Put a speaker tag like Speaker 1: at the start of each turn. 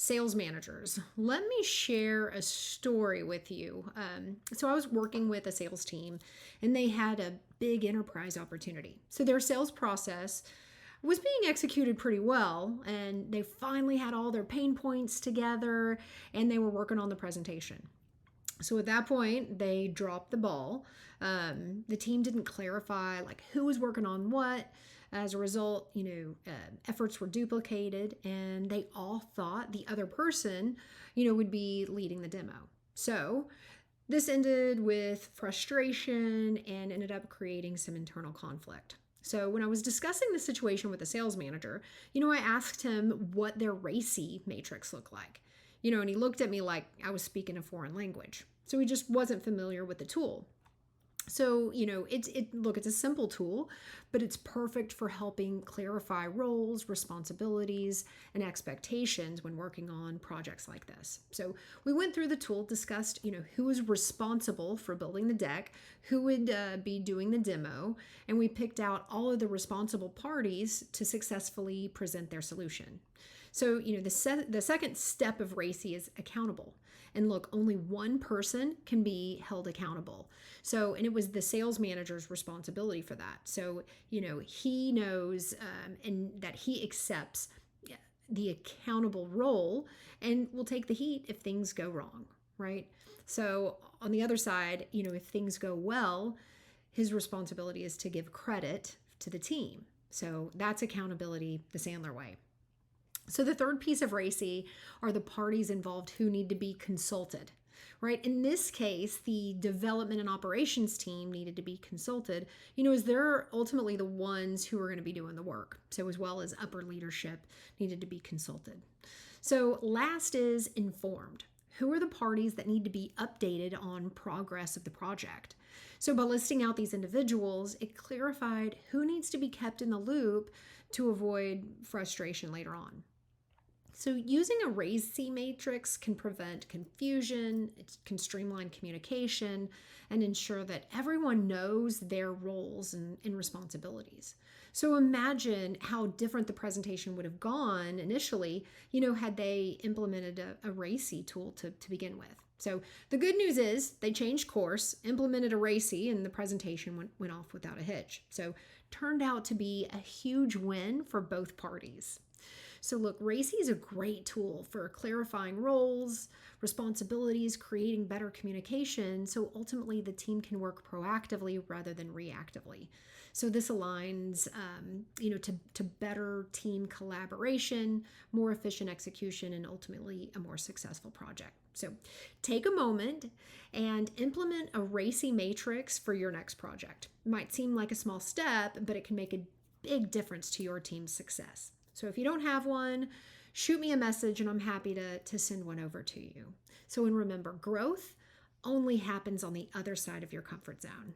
Speaker 1: sales managers. Let me share a story with you. So I was working with a sales team and they had a big enterprise opportunity. So their sales process was being executed pretty well, and they finally had all their pain points together and they were working on the presentation. So at that point, they dropped the ball. The team didn't clarify like who was working on what. As a result, efforts were duplicated, and they all thought the other person, would be leading the demo. So this ended with frustration and ended up creating some internal conflict. So when I was discussing the situation with the sales manager, I asked him what their RACI matrix looked like. And he looked at me like I was speaking a foreign language. So he just wasn't familiar with the tool. So, it's a simple tool, but it's perfect for helping clarify roles, responsibilities, and expectations when working on projects like this. So we went through the tool, discussed, who was responsible for building the deck, who would be doing the demo, and we picked out all of the responsible parties to successfully present their solution. So, the second step of RACI is accountable. And look, only one person can be held accountable. So, and it was the sales manager's responsibility for that. So, he knows and that he accepts the accountable role and will take the heat if things go wrong, right? So, on the other side, if things go well, his responsibility is to give credit to the team. So, that's accountability the Sandler way. So the third piece of RACI are the parties involved who need to be consulted, right? In this case, the development and operations team needed to be consulted, as they're ultimately the ones who are going to be doing the work. So as well as upper leadership needed to be consulted. So last is informed. Who are the parties that need to be updated on progress of the project? So by listing out these individuals, it clarified who needs to be kept in the loop to avoid frustration later on. So using a RACI matrix can prevent confusion, it can streamline communication, and ensure that everyone knows their roles and responsibilities. So imagine how different the presentation would have gone initially, had they implemented a RACI tool to begin with. So the good news is they changed course, implemented a RACI, and the presentation went off without a hitch. So turned out to be a huge win for both parties. So look, RACI is a great tool for clarifying roles, responsibilities, creating better communication, so ultimately the team can work proactively rather than reactively. So this aligns, to better team collaboration, more efficient execution, and ultimately a more successful project. So take a moment and implement a RACI matrix for your next project. It might seem like a small step, but it can make a big difference to your team's success. So if you don't have one, shoot me a message and I'm happy to send one over to you. So, and remember, growth only happens on the other side of your comfort zone.